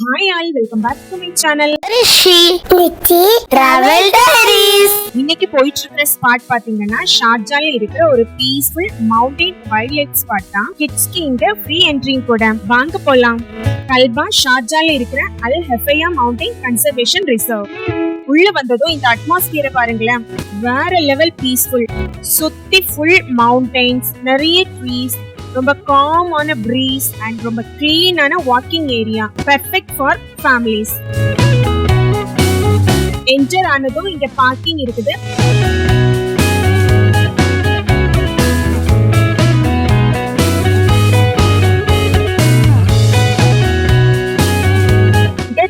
Hi all, welcome back to my channel. Rishi Nichi Travel Diaries. இன்னைக்கு போயிட்டு இருக்கிற spot பாத்தீங்கன்னா ஷார்ஜால இருக்கிற ஒரு peaceful mountain wild life spot தான். கிட்ஸ்க்கு இங்க ஃப்ரீ என்ட்ரி கூட. வாங்க போலாம். கல்பா ஷார்ஜால இருக்கிற Al Hafiya mountain conservation reserve. உள்ள வந்ததும் இந்த அட்மாஸ்பியரை பாருங்களேன், வேற லெவல் பீஸ்ஃபுல். சுத்தி ஃபுல் மவுண்டன்ஸ், நிறைய ட்ரீஸ், ரொம்ப காமான பிரீஸ் அண்ட் ரொம்ப கிளீனான walking area, perfect for families. Enter ஆனதும் இங்க பார்க்கிங் இருக்குது.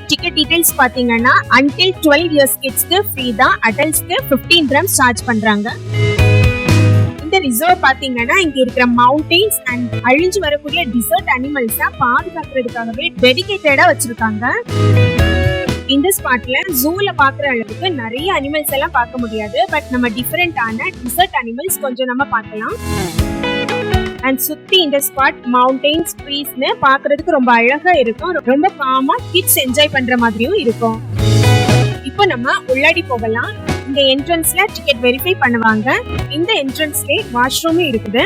டிக்கெட் டீடைல்ஸ் பாத்தீங்கன்னா until 12 years கிட்ஸ்க்கு ஃப்ரீ தான், அடல்ட்ஸ்க்கு 15 dirhams சார்ஜ் பண்றாங்க. இந்த ரிசர்வ் பாத்தீங்கன்னா இங்க இருக்கிற மவுண்டன்ஸ் அண்ட் அழிஞ்சு வரக்கூடிய டிசர்ட் அனிமல்ஸ பாதுகாக்கிறதுக்காகவே டெடிகேட்டடா வச்சிருக்காங்க. இந்த ஸ்பாட்ல ஜூல பாக்குற அளவுக்கு நிறைய அனிமல்ஸ் எல்லாம் பார்க்க முடியாது, பட் நம்ம டிஃபரெண்டான டிசர்ட் அனிமல்ஸ் கொஞ்சம் நம்ம பார்க்கலாம். அண்ட் சுத்தி இந்த ஸ்பாட் மவுண்டன்ஸ், ட்ரீஸ்னு பாக்குறதுக்கு ரொம்ப அழகா இருக்கும். ரொம்ப காமா கிட்ஸ் என்ஜாய் பண்ற மாதிரியும் இருக்கும். இப்போ நம்ம உள்ளாடி போகலாம். இந்த என்ட்ரன்ஸ்ல டிக்கெட் வெரிஃபை பண்ணுவாங்க. இந்த என்ட்ரன்ஸ்ல வாஷ்ரூம் இருக்குது.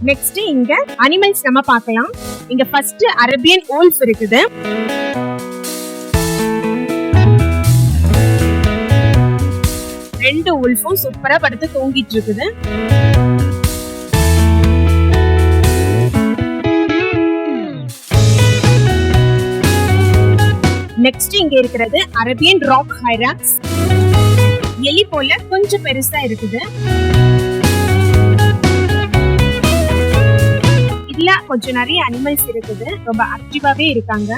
நெக்ஸ்ட் இங்க அனிமல்ஸ் நம்ம பார்க்கலாம். இங்க ஃபர்ஸ்ட் அரேபியன் wolf இருக்குது. ரெண்டு wolfம் சூப்பரா படுத்து தூங்கிட்டு இருக்குது. நெக்ஸ்ட் இங்க இருக்கிறது அரேபியன் ராக் ஹைராக்ஸ். எலி போல கொஞ்சம் பெருசா இருக்குது. இதுல கொஞ்சம் நிறைய அனிமல்ஸ் இருக்குது, ரொம்ப ஆக்டிவாவே இருக்காங்க.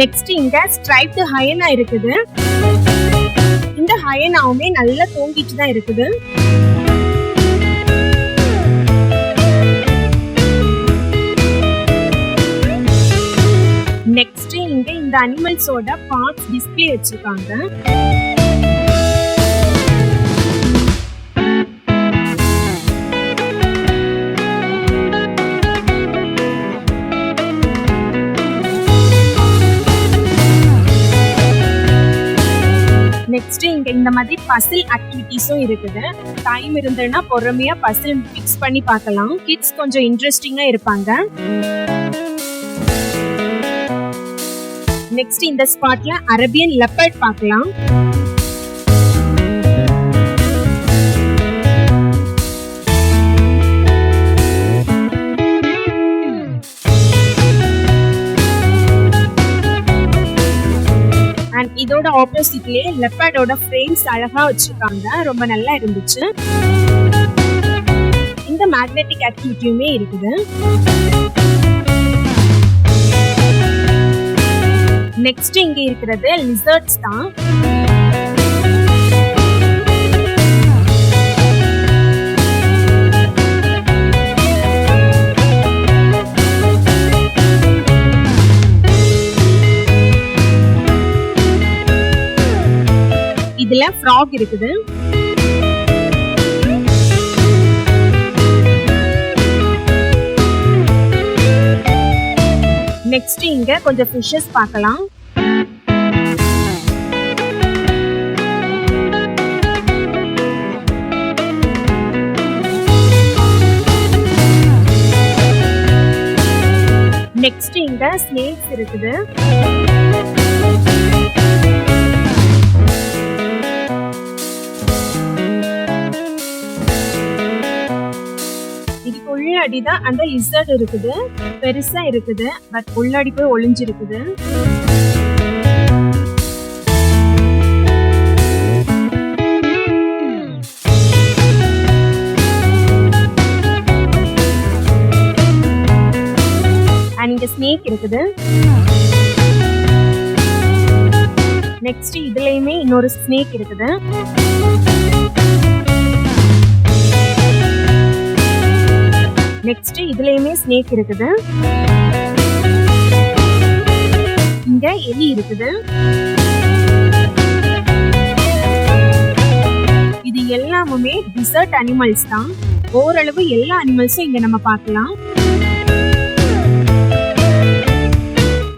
நெக்ஸ்ட் இங்க ஸ்ட்ரைப்டு ஹயனா இருக்குது. இந்த ஹயனாவுமே நல்லா தூங்கிட்டு தான் இருக்குது. நெக்ஸ்ட் இங்க இந்த அனிமல்ஸோட பார்ட்ஸ் டிஸ்ப்ளே வச்சிருக்காங்க. நெக்ஸ்ட் இங்க இந்த மாதிரி பசில் ஆக்டிவிட்டிஸும் இருக்குது. டைம் இருந்ததுன்னா பொறுமையா பசில் ஃபிக்ஸ் பண்ணி பார்க்கலாம். கிட்ஸ் கொஞ்சம் இன்ட்ரெஸ்டிங்கா இருப்பாங்க. நெக்ஸ்ட் இந்த ஸ்பாட்ல அரேபியன் லெப்பர்ட் பார்க்கலாம். அண்ட் இதோட ஆப்போசிட்லயே லெப்பர்டோட ஃப்ரேம்ஸ் அழகா வச்சிருக்காங்க, ரொம்ப நல்லா இருந்துச்சு. இந்த மேக்னெட்டிக் ஆக்டிவிட்டியுமே இருக்குது. நெக்ஸ்ட் இங்க இருக்கிறது லிசர்ட்ஸ் தான். இதுல ஃப்ராக் இருக்குது. நெக்ஸ்ட் இங்க கொஞ்சம் ஃபிஷஸ் பார்க்கலாம். நெக்ஸ்ட் இங்க ஸ்னேக்ஸ் இருக்குது. இதுக்கு உள்ளாடிதான் அந்த லிசர்ட் இருக்குது, பெருசா இருக்குது, பட் உள்ளாடி போய் ஒளிஞ்சிருக்குது. இங்க ஸ்னேக் இருக்குது. நெக்ஸ்ட் இதுலயுமே இன்னொரு ஸ்னேக் இருக்குது. நெக்ஸ்ட் இதுலயுமே ஸ்னேக் இருக்குது. இங்க எலி இருக்குது. எல்லாமே டிசர்ட் அனிமல்ஸ் தான். ஓரளவு எல்லா அனிமல்ஸும் இங்க நம்ம பார்க்கலாம்.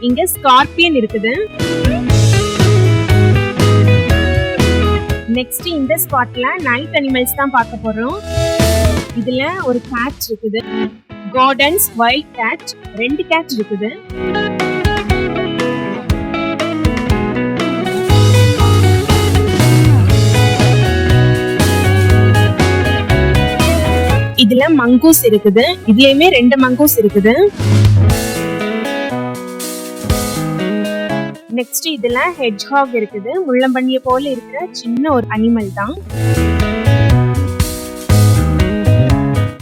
இங்க ஸ்கார்பியன் இருக்குது. நெக்ஸ்ட் இந்த ஸ்பாட்ல நைட் அனிமல்ஸ் தான் பார்க்க போறோம். இதுல ஒரு கேட் இருக்குது. Gardens wild gate. 2 கேட் இருக்குது. இதுல மங்கூஸ் இருக்குது. இதுலயுமே 2 மங்கூஸ் இருக்குது. நெக்ஸ்ட் இதுல ஹெட்ஜ்ஹாக் இருக்குது. முள்ளம்பன்னியை போல இருக்கிற சின்ன ஒரு அனிமல் தான்.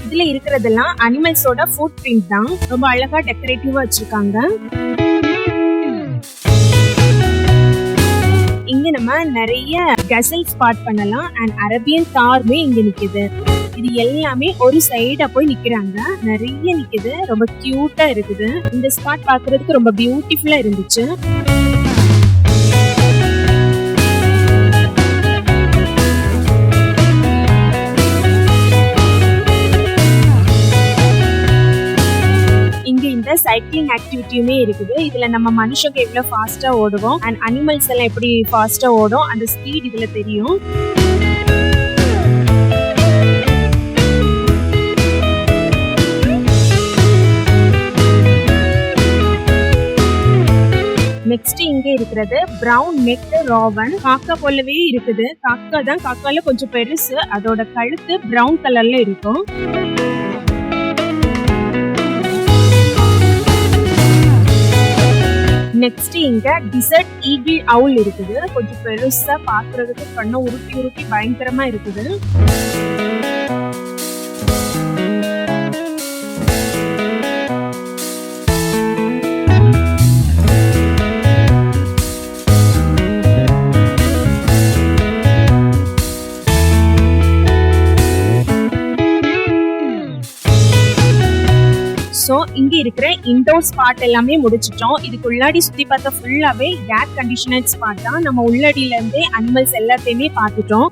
இதுல இருக்கிறதெல்லாம் அனிமல்ஸோட ஃபுட் பிரிண்ட் தான். ரொம்ப அழகா டெக்கரேட்டிவா வச்சிருக்காங்க. இங்க நம்ம நிறைய கசல் ஸ்பாட் பண்ணலாம். அண்ட் அரபியன் தார்மே இங்க நிக்குது. இது எல்லாமே ஒரு சைடா போய் நிக்கிறாங்க. நிறைய நிக்குது. ரொம்ப கியூட்டா இருக்குது. இந்த ஸ்பாட் பாக்குறதுக்கு ரொம்ப பியூட்டிஃபுல்லா இருந்துச்சு. சைக்கிளிங் ஆக்டிவிட்டியுமே இருக்குது. இதுல நம்ம மனுஷங்க எவ்வளவு ஃபாஸ்டா ஓடுவோம் அண்ட் அனிமல்ஸ் எல்லாம் எப்படி ஃபாஸ்டா ஓடும் அந்த ஸ்பீட் இதுல தெரியும். நெக்ஸ்ட் இங்க இருக்கிறது பிரவுன் நெக் ராவன். காக்கா போலவே இருக்குது. காக்கா தான். காக்கால கொஞ்சம் பெருசு. அதோட கழுத்து பிரவுன் கலர்ல இருக்கும். நெக்ஸ்ட் இங்க டிசர்ட் ஈகிள் அவுல் இருக்குது. கொஞ்சம் பெருசா பாக்குறதுக்கு கண்ணை உருட்டி உருட்டி பயங்கரமா இருக்குது. சோ இங்க இருக்கிற இன்டோர் ஸ்பாட் எல்லாமே முடிச்சிட்டோம். இதுக்கு உள்ளாடி சுத்தி பார்த்த ஃபுல்லாவே ஏர் கண்டிஷனர் ஸ்பாட் தான். நம்ம உள்ளாடியில இருந்தே அனிமல்ஸ் எல்லாத்தையுமே பார்த்துட்டோம்.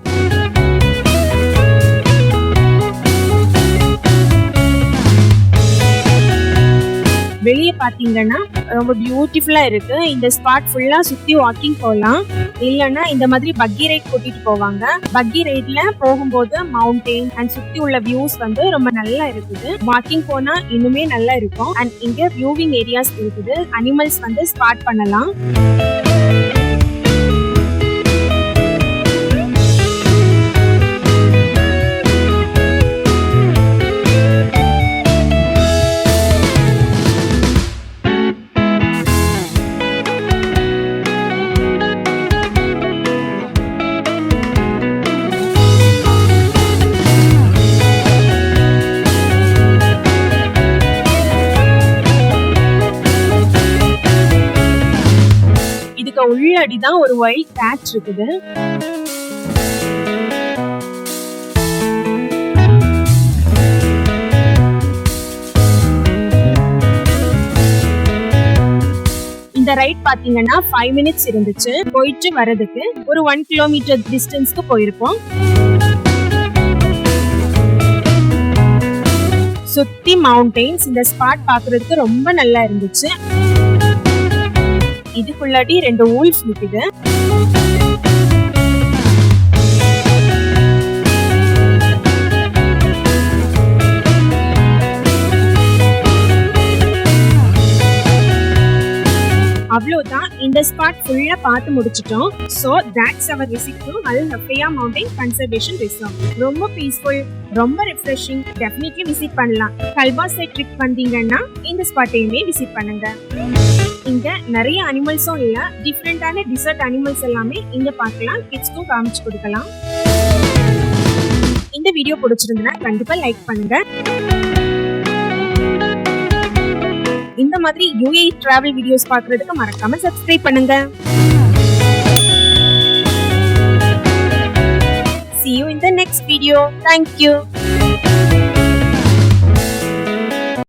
வெளியே பாத்தீங்கன்னா ரொம்ப பியூட்டிஃபுல்லா இருக்கு. இந்த ஸ்பாட் ஃபுல்லா சுத்தி வாக்கிங் போகலாம். இல்லைன்னா இந்த மாதிரி பக்கி ரைட் கூட்டிட்டு போவாங்க. பக்கி ரைட்ல போகும்போது மவுண்டெயின் அண்ட் சுத்தி உள்ள வியூஸ் வந்து ரொம்ப நல்லா இருக்குது. வாக்கிங் போனா இன்னுமே நல்லா இருக்கும். அண்ட் இங்க வியூவிங் ஏரியாஸ் இருக்குது. அனிமல்ஸ் வந்து ஸ்பாட் பண்ணலாம். உள்ளடிதான் ஒரு வைல்ட் கேட் இருக்குது. இந்த ரைட் பாத்தீங்கன்னா 5 மினிட்ஸ் இருந்துச்சு. போயிட்டு வரதுக்கு ஒரு 1 கிலோமீட்டர் டிஸ்டன்ஸ்க்கு போயிருப்போம். சுத்தி மவுண்டெயின்ஸ். இந்த ஸ்பாட் பாக்குறதுக்கு ரொம்ப நல்லா இருந்துச்சு. இதுக்குள்ளாடி 2 wolves நிக்குது. அவ்வளவுதான். இந்த ஸ்பாட் ஃபுல்லா பார்த்து முடிச்சிட்டோம். So that's our visit to Al Hafiya mountain conservation reserve. ரொம்ப பீஸ்ஃபுல், ரொம்ப ரிஃப்ரெஷிங். டெஃபினெட்லி விசிட் பண்ணலாம். கல்பா சைட் ட்ரிப் வந்தீங்கன்னா இந்த ஸ்பாட்டையுமே விசிட் பண்ணுங்க. இங்க நிறைய அனிமல்ஸும் இல்ல, டிஃப்ரெண்டான டிசர்ட் அனிமல்ஸ் எல்லாமே இங்க பார்க்கலாம். கிட்ஸ்க்கும் காமிச்சு கொடுக்கலாம். இந்த வீடியோ பிடிச்சிருந்தா கண்டிப்பா லைக் பண்ணுங்க. இந்த மாதிரி UAE டிராவல் வீடியோஸ் பார்க்கிறதுக்கு மறக்காம சப்ஸ்கிரைப் பண்ணுங்க. See you in the next video. Thank you.